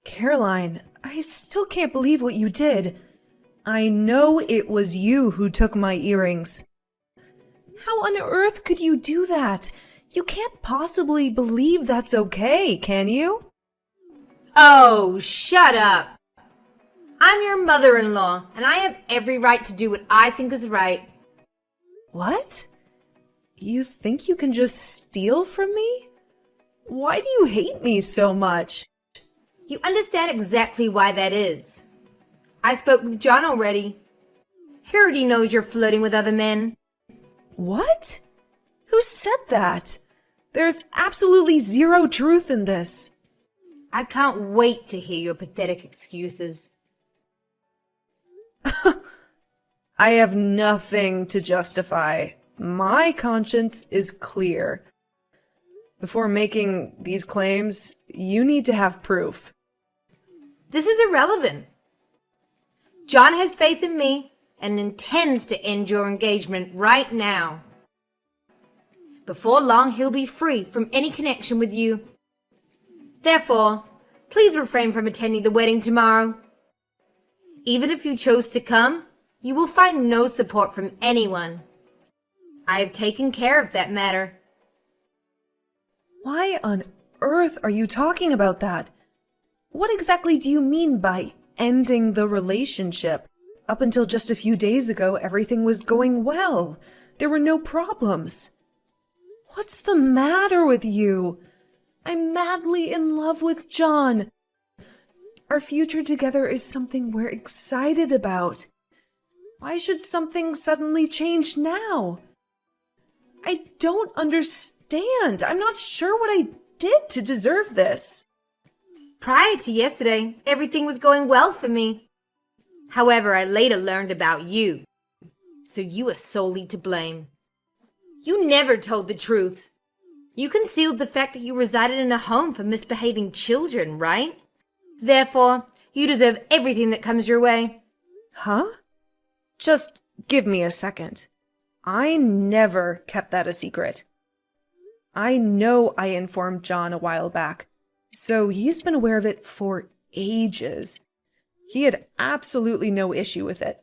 Caroline, I still can't believe what you did. I know it was you who took my earrings. How on earth could you do that? You can't possibly believe that's okay, can you? Oh, shut up. I'm your mother-in-law, and I have every right to do what I think is right. What? You think you can just steal from me? Why do you hate me so much? You understand exactly why that is. I spoke with John already. He already knows you're flirting with other men. What? Who said that? There's absolutely zero truth in this. I can't wait to hear your pathetic excuses. I have nothing to justify. My conscience is clear. Before making these claims, you need to have proof. This is irrelevant. John has faith in me and intends to end your engagement right now. Before long, he'll be free from any connection with you. Therefore, please refrain from attending the wedding tomorrow. Even if you chose to come, you will find no support from anyone. I have taken care of that matter. Why on earth are you talking about that? What exactly do you mean by ending the relationship? Up until just a few days ago, everything was going well. There were no problems. What's the matter with you? I'm madly in love with John. Our future together is something we're excited about. Why should something suddenly change now? I don't understand. I'm not sure what I did to deserve this. Prior to yesterday, everything was going well for me. However, I later learned about you. So you are solely to blame. You never told the truth. You concealed the fact that you resided in a home for misbehaving children, right? Therefore, you deserve everything that comes your way. Huh? Just give me a second. I never kept that a secret. I know I informed John a while back, so he's been aware of it for ages. He had absolutely no issue with it.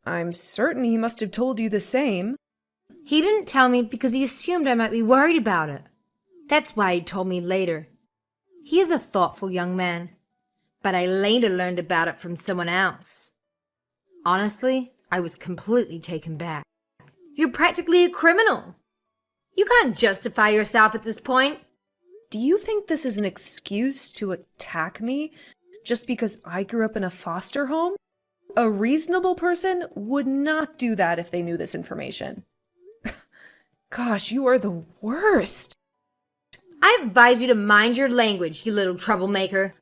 I'm certain he must have told you the same. He didn't tell me because he assumed I might be worried about it. That's why he told me later. He is a thoughtful young man, but I later learned about it from someone else. Honestly, I was completely taken back. You're practically a criminal. You can't justify yourself at this point. Do you think this is an excuse to attack me just because I grew up in a foster home? A reasonable person would not do that if they knew this information. Gosh, you are the worst. I advise you to mind your language, you little troublemaker.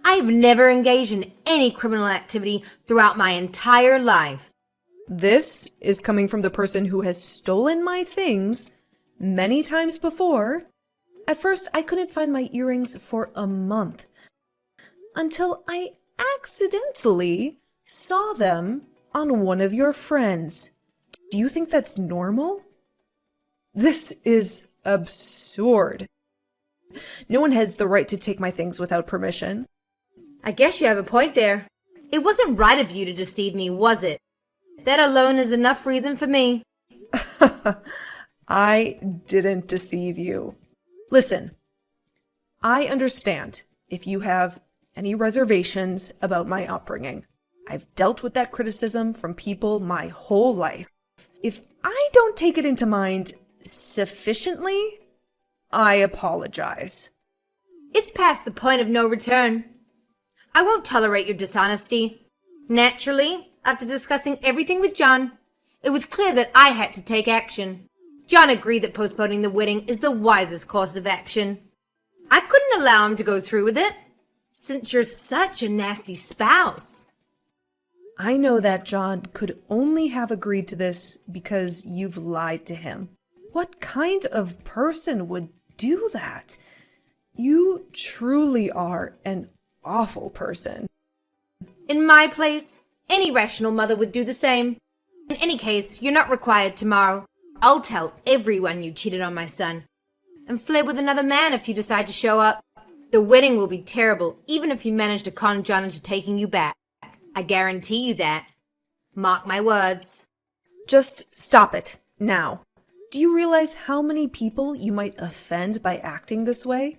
I have never engaged in any criminal activity throughout my entire life. This is coming from the person who has stolen my things many times before. At first, I couldn't find my earrings for a month until I accidentally saw them on one of your friends. Do you think that's normal? This is absurd. No one has the right to take my things without permission. I guess you have a point there. It wasn't right of you to deceive me, was it? That alone is enough reason for me. I didn't deceive you. Listen, I understand if you have any reservations about my upbringing. I've dealt with that criticism from people my whole life. If I don't take it into mind sufficiently, I apologize. It's past the point of no return. I won't tolerate your dishonesty. Naturally, after discussing everything with John, it was clear that I had to take action. John agreed that postponing the wedding is the wisest course of action. I couldn't allow him to go through with it, since you're such a nasty spouse. I know that John could only have agreed to this because you've lied to him. What kind of person would do that? You truly are an awful person. In my place, any rational mother would do the same. In any case, you're not required tomorrow. I'll tell everyone you cheated on my son. And flirt with another man if you decide to show up. The wedding will be terrible, even if you manage to con John into taking you back. I guarantee you that. Mark my words. Just stop it, now. Do you realize how many people you might offend by acting this way?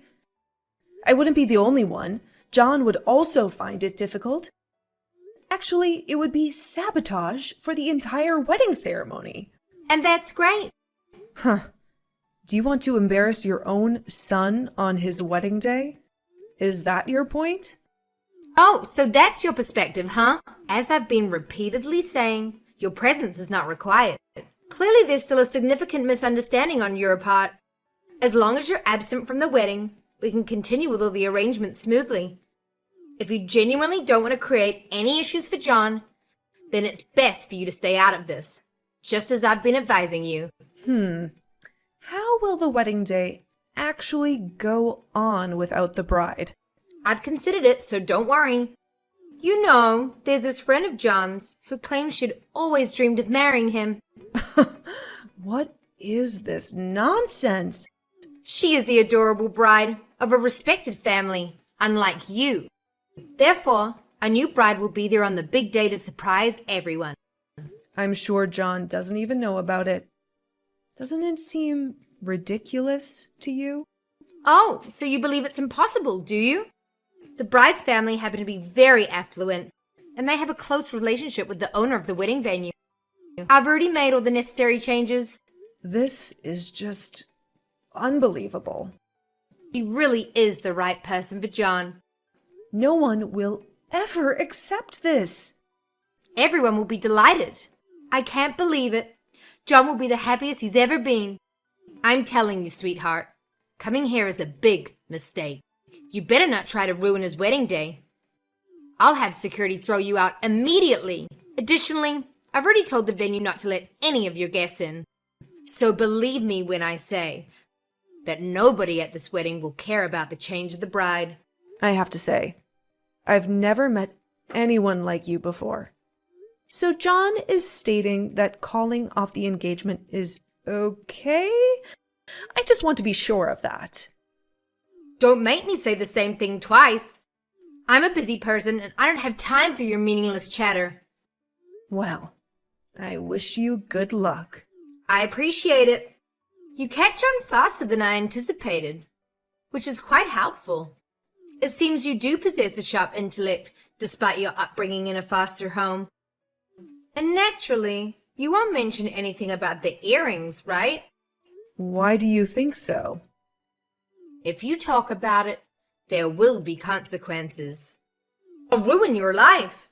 I wouldn't be the only one. John would also find it difficult. Actually, it would be sabotage for the entire wedding ceremony. And that's great. Huh. Do you want to embarrass your own son on his wedding day? Is that your point? Oh, so that's your perspective, huh? As I've been repeatedly saying, your presence is not required. Clearly there's still a significant misunderstanding on your part. As long as you're absent from the wedding, we can continue with all the arrangements smoothly. If you genuinely don't want to create any issues for John, then it's best for you to stay out of this, just as I've been advising you. How will the wedding day actually go on without the bride? I've considered it, so don't worry. You know, there's this friend of John's who claims she'd always dreamed of marrying him. What is this nonsense? She is the adorable bride of a respected family, unlike you. Therefore, a new bride will be there on the big day to surprise everyone. I'm sure John doesn't even know about it. Doesn't it seem ridiculous to you? Oh, so you believe it's impossible, do you? The bride's family happen to be very affluent, and they have a close relationship with the owner of the wedding venue. I've already made all the necessary changes. This is just unbelievable. She really is the right person for John. No one will ever accept this. Everyone will be delighted. I can't believe it. John will be the happiest he's ever been. I'm telling you, sweetheart, coming here is a big mistake. You better not try to ruin his wedding day. I'll have security throw you out immediately. Additionally, I've already told the venue not to let any of your guests in. So believe me when I say that nobody at this wedding will care about the change of the bride. I have to say, I've never met anyone like you before. So John is stating that calling off the engagement is okay? I just want to be sure of that. Don't make me say the same thing twice. I'm a busy person and I don't have time for your meaningless chatter. Well, I wish you good luck. I appreciate it. You catch on faster than I anticipated, which is quite helpful. It seems you do possess a sharp intellect, despite your upbringing in a foster home. And naturally, you won't mention anything about the earrings, right? Why do you think so? If you talk about it, there will be consequences. I'll ruin your life.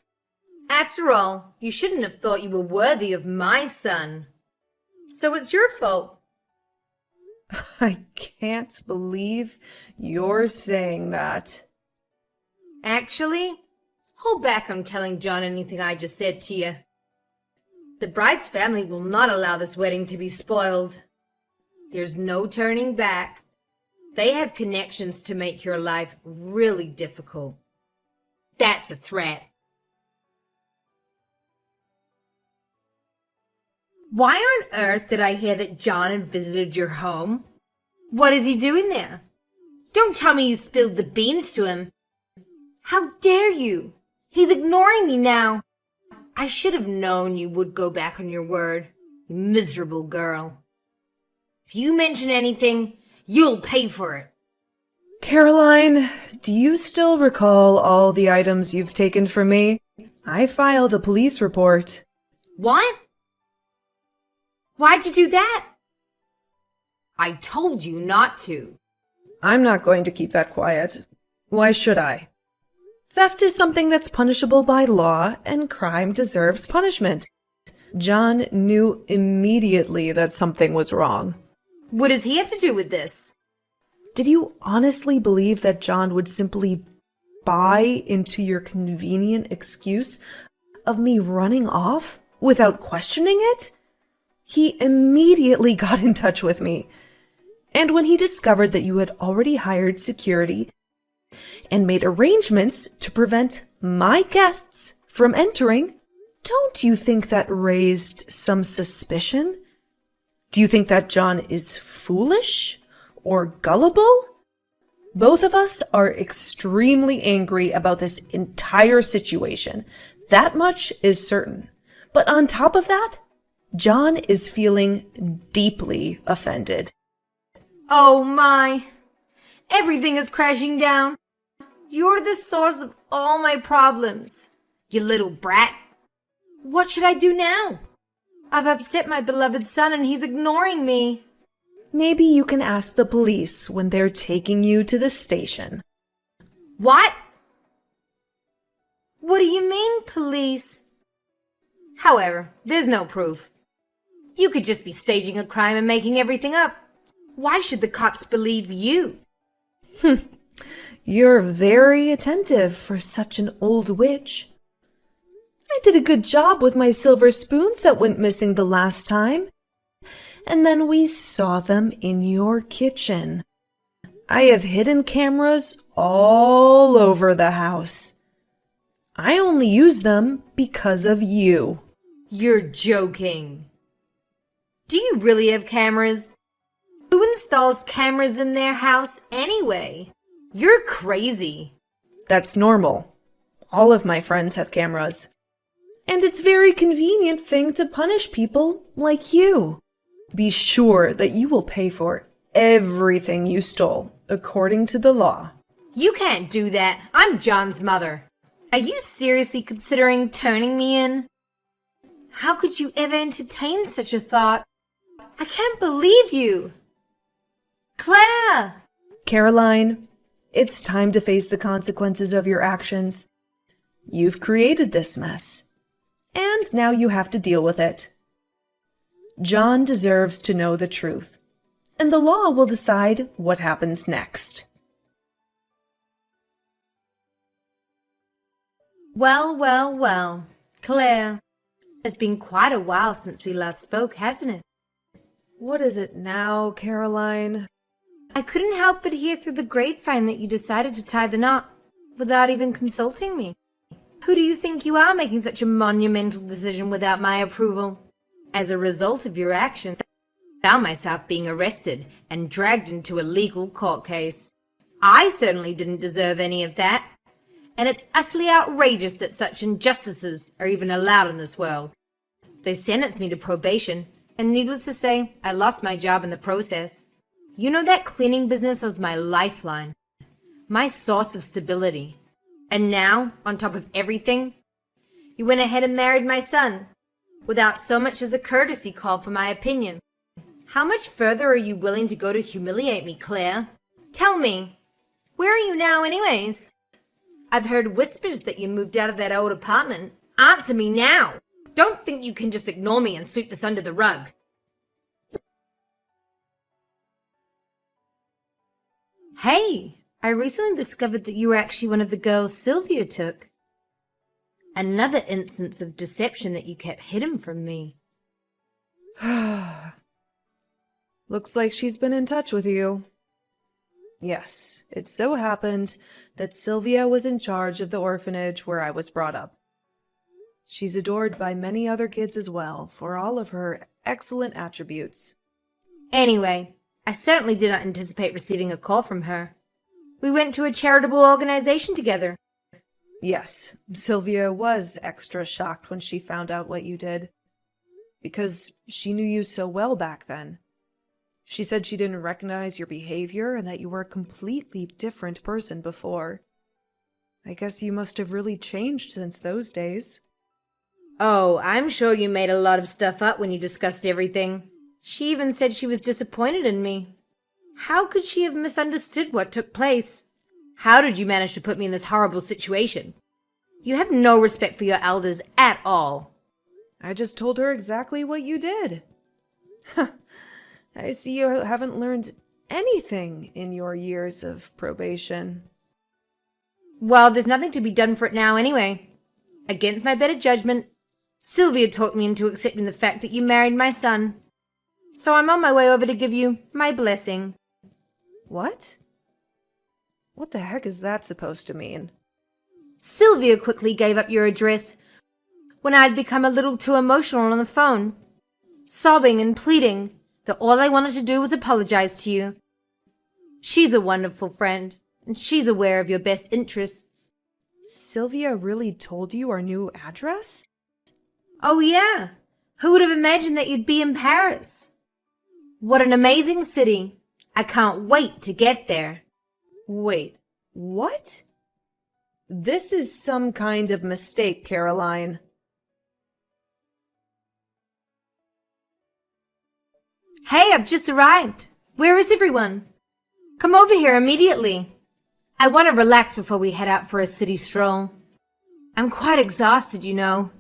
After all, you shouldn't have thought you were worthy of my son. So it's your fault. I can't believe you're saying that. Actually, hold back on telling John anything I just said to you. The bride's family will not allow this wedding to be spoiled. There's no turning back. They have connections to make your life really difficult. That's a threat. Why on earth did I hear that John had visited your home? What is he doing there? Don't tell me you spilled the beans to him. How dare you? He's ignoring me now. I should have known you would go back on your word, you miserable girl. If you mention anything, you'll pay for it. Caroline, do you still recall all the items you've taken from me? I filed a police report. What? Why'd you do that? I told you not to. I'm not going to keep that quiet. Why should I? Theft is something that's punishable by law, and crime deserves punishment. John knew immediately that something was wrong. What does he have to do with this? Did you honestly believe that John would simply buy into your convenient excuse of me running off without questioning it? He immediately got in touch with me. And when he discovered that you had already hired security and made arrangements to prevent my guests from entering, don't you think that raised some suspicion? Do you think that John is foolish or gullible? Both of us are extremely angry about this entire situation. That much is certain. But on top of that, John is feeling deeply offended. Oh my. Everything is crashing down. You're the source of all my problems. You little brat. What should I do now? I've upset my beloved son and he's ignoring me. Maybe you can ask the police when they're taking you to the station. What? What do you mean, police? However, there's no proof. You could just be staging a crime and making everything up. Why should the cops believe you? You're very attentive for such an old witch. I did a good job with my silver spoons that went missing the last time. And then we saw them in your kitchen. I have hidden cameras all over the house. I only use them because of you. You're joking. Do you really have cameras? Who installs cameras in their house anyway? You're crazy. That's normal. All of my friends have cameras. And it's a very convenient thing to punish people like you. Be sure that you will pay for everything you stole, according to the law. You can't do that. I'm John's mother. Are you seriously considering turning me in? How could you ever entertain such a thought? I can't believe you. Claire! Caroline, it's time to face the consequences of your actions. You've created this mess, and now you have to deal with it. John deserves to know the truth, and the law will decide what happens next. Well. Claire, it's been quite a while since we last spoke, hasn't it? What is it now, Caroline? I couldn't help but hear through the grapevine that you decided to tie the knot without even consulting me. Who do you think you are making such a monumental decision without my approval? As a result of your actions, I found myself being arrested and dragged into a legal court case. I certainly didn't deserve any of that, and it's utterly outrageous that such injustices are even allowed in this world. They sentenced me to probation, and needless to say, I lost my job in the process. You know, that cleaning business was my lifeline, my source of stability. And now, on top of everything, you went ahead and married my son, without so much as a courtesy call for my opinion. How much further are you willing to go to humiliate me, Claire? Tell me, where are you now anyways? I've heard whispers that you moved out of that old apartment. Answer me now! Don't think you can just ignore me and sweep this under the rug. Hey, I recently discovered that you were actually one of the girls Sylvia took. Another instance of deception that you kept hidden from me. Looks like she's been in touch with you. Yes, it so happened that Sylvia was in charge of the orphanage where I was brought up. She's adored by many other kids as well for all of her excellent attributes. Anyway, I certainly did not anticipate receiving a call from her. We went to a charitable organization together. Yes, Sylvia was extra shocked when she found out what you did, because she knew you so well back then. She said she didn't recognize your behavior and that you were a completely different person before. I guess you must have really changed since those days. Oh, I'm sure you made a lot of stuff up when you discussed everything. She even said she was disappointed in me. How could she have misunderstood what took place? How did you manage to put me in this horrible situation? You have no respect for your elders at all. I just told her exactly what you did. I see you haven't learned anything in your years of probation. Well, there's nothing to be done for it now anyway. Against my better judgment, Sylvia talked me into accepting the fact that you married my son. So I'm on my way over to give you my blessing. What? What the heck is that supposed to mean? Sylvia quickly gave up your address when I had become a little too emotional on the phone, sobbing and pleading that all I wanted to do was apologize to you. She's a wonderful friend, and she's aware of your best interests. Sylvia really told you our new address? Oh yeah, who would have imagined that you'd be in Paris? What an amazing city. I can't wait to get there. Wait, what? This is some kind of mistake, Caroline. Hey, I've just arrived. Where is everyone? Come over here immediately. I want to relax before we head out for a city stroll. I'm quite exhausted, you know.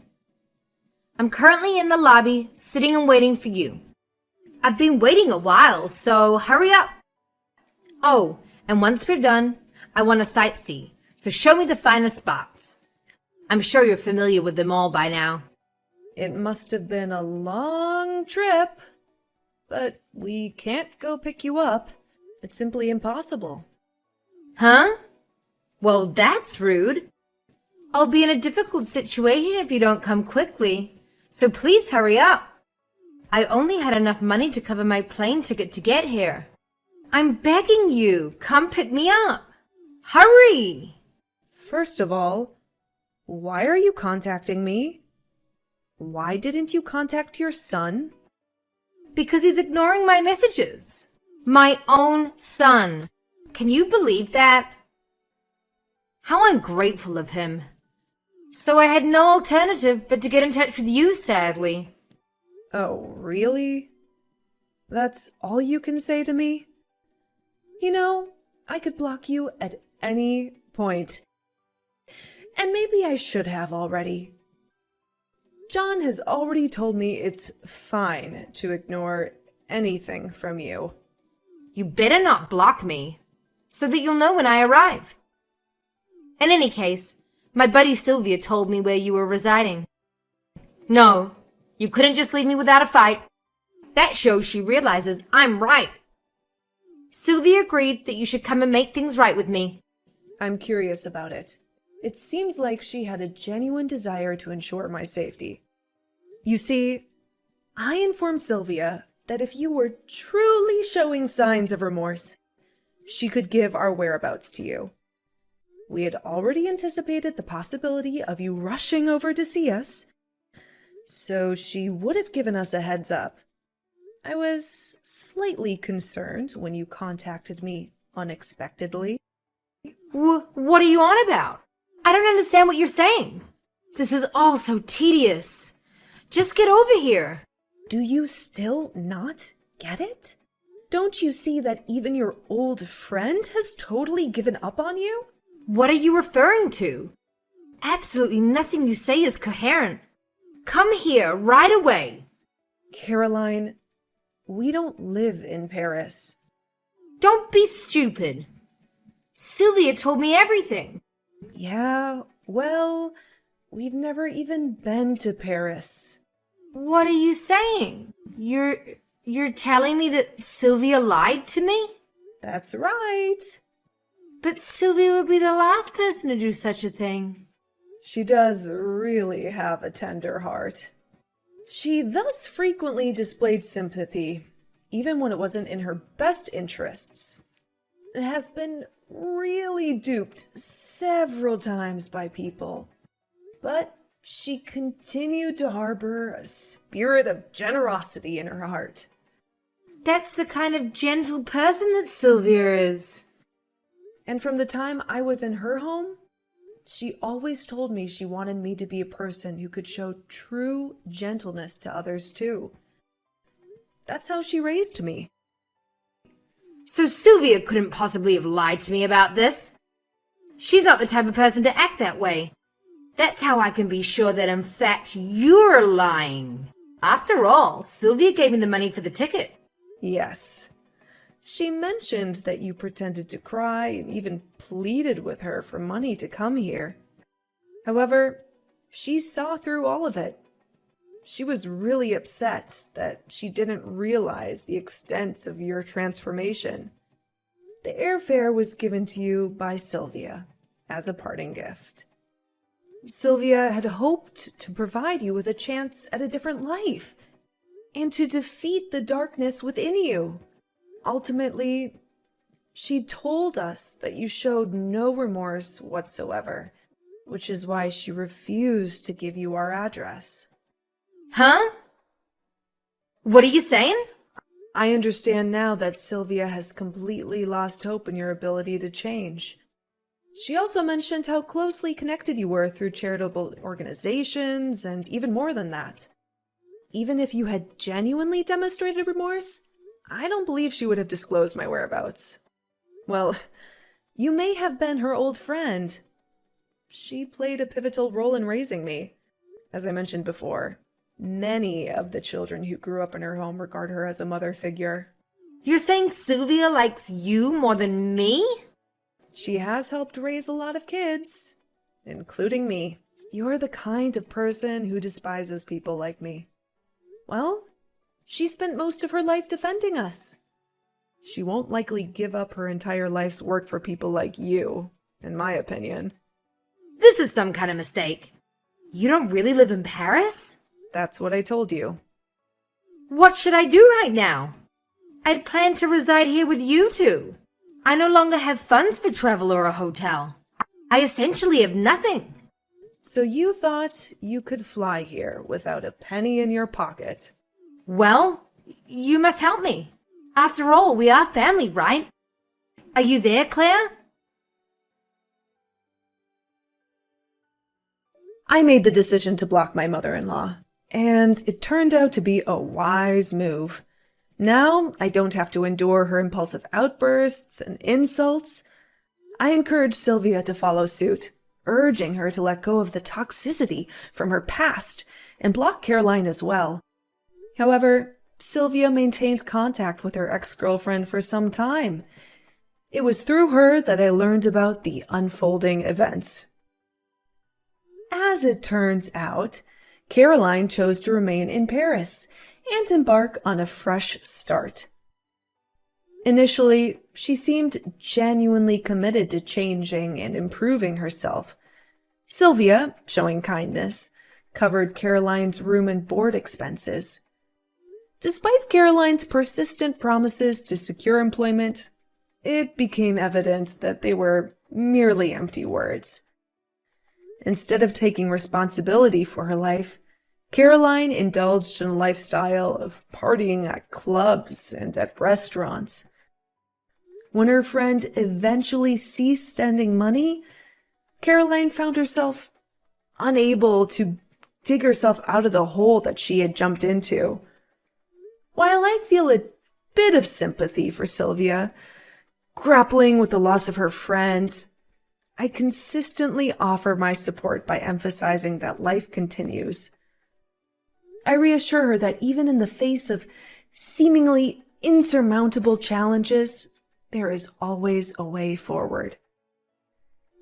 I'm currently in the lobby, sitting and waiting for you. I've been waiting a while, so hurry up. Oh, and once we're done, I want to sightsee, so show me the finest spots. I'm sure you're familiar with them all by now. It must have been a long trip, but we can't go pick you up. It's simply impossible. Huh? Well, that's rude. I'll be in a difficult situation if you don't come quickly, so please hurry up. I only had enough money to cover my plane ticket to get here. I'm begging you, come pick me up. Hurry! First of all, why are you contacting me? Why didn't you contact your son? Because he's ignoring my messages. My own son. Can you believe that? How ungrateful of him. So I had no alternative but to get in touch with you, sadly. Oh, really? That's all you can say to me? You know, I could block you at any point. And maybe I should have already. John has already told me it's fine to ignore anything from you. You better not block me, so that you'll know when I arrive. In any case, my buddy Sylvia told me where you were residing. No, you couldn't just leave me without a fight. That shows she realizes I'm right. Sylvia agreed that you should come and make things right with me. I'm curious about it. It seems like she had a genuine desire to ensure my safety. You see, I informed Sylvia that if you were truly showing signs of remorse, she could give our whereabouts to you. We had already anticipated the possibility of you rushing over to see us, so she would have given us a heads up. I was slightly concerned when you contacted me unexpectedly. What are you on about? I don't understand what you're saying. This is all so tedious. Just get over here. Do you still not get it? Don't you see that even your old friend has totally given up on you? What are you referring to? Absolutely nothing you say is coherent. Come here right away. Caroline, we don't live in Paris. Don't be stupid. Sylvia told me everything. Yeah, well, we've never even been to Paris. What are you saying? You're telling me that Sylvia lied to me? That's right. But Sylvia would be the last person to do such a thing. She does really have a tender heart. She thus frequently displayed sympathy, even when it wasn't in her best interests, and has been really duped several times by people. But she continued to harbor a spirit of generosity in her heart. That's the kind of gentle person that Sylvia is. And from the time I was in her home, she always told me she wanted me to be a person who could show true gentleness to others too. That's how she raised me. So Sylvia couldn't possibly have lied to me about this. She's not the type of person to act that way. That's how I can be sure that in fact you're lying. After all, Sylvia gave me the money for the ticket. Yes. She mentioned that you pretended to cry and even pleaded with her for money to come here. However, she saw through all of it. She was really upset that she didn't realize the extent of your transformation. The airfare was given to you by Sylvia as a parting gift. Sylvia had hoped to provide you with a chance at a different life and to defeat the darkness within you. Ultimately, She told us that you showed no remorse whatsoever, which is why she refused to give you our address. Huh? What are you saying? I understand now that Sylvia has completely lost hope in your ability to change. She also mentioned how closely connected you were through charitable organizations, and even more than that. Even if you had genuinely demonstrated remorse, I don't believe she would have disclosed my whereabouts. Well, you may have been her old friend. She played a pivotal role in raising me. As I mentioned before, many of the children who grew up in her home regard her as a mother figure. You're saying Sylvia likes you more than me? She has helped raise a lot of kids, including me. You're the kind of person who despises people like me. Well, she spent most of her life defending us. She won't likely give up her entire life's work for people like you, in my opinion. This is some kind of mistake. You don't really live in Paris? That's what I told you. What should I do right now? I'd planned to reside here with you two. I no longer have funds for travel or a hotel. I essentially have nothing. So you thought you could fly here without a penny in your pocket? Well, you must help me. After all, we are family, right? Are you there, Claire? I made the decision to block my mother-in-law, and it turned out to be a wise move. Now I don't have to endure her impulsive outbursts and insults. I encouraged Sylvia to follow suit, urging her to let go of the toxicity from her past and block Caroline as well. However, Sylvia maintained contact with her ex-girlfriend for some time. It was through her that I learned about the unfolding events. As it turns out, Caroline chose to remain in Paris and embark on a fresh start. Initially, she seemed genuinely committed to changing and improving herself. Sylvia, showing kindness, covered Caroline's room and board expenses. Despite Caroline's persistent promises to secure employment, it became evident that they were merely empty words. Instead of taking responsibility for her life, Caroline indulged in a lifestyle of partying at clubs and at restaurants. When her friend eventually ceased sending money, Caroline found herself unable to dig herself out of the hole that she had jumped into. While I feel a bit of sympathy for Sylvia, grappling with the loss of her friend, I consistently offer my support by emphasizing that life continues. I reassure her that even in the face of seemingly insurmountable challenges, there is always a way forward.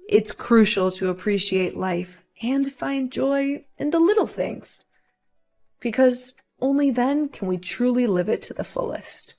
It's crucial to appreciate life and find joy in the little things, because only then can we truly live it to the fullest.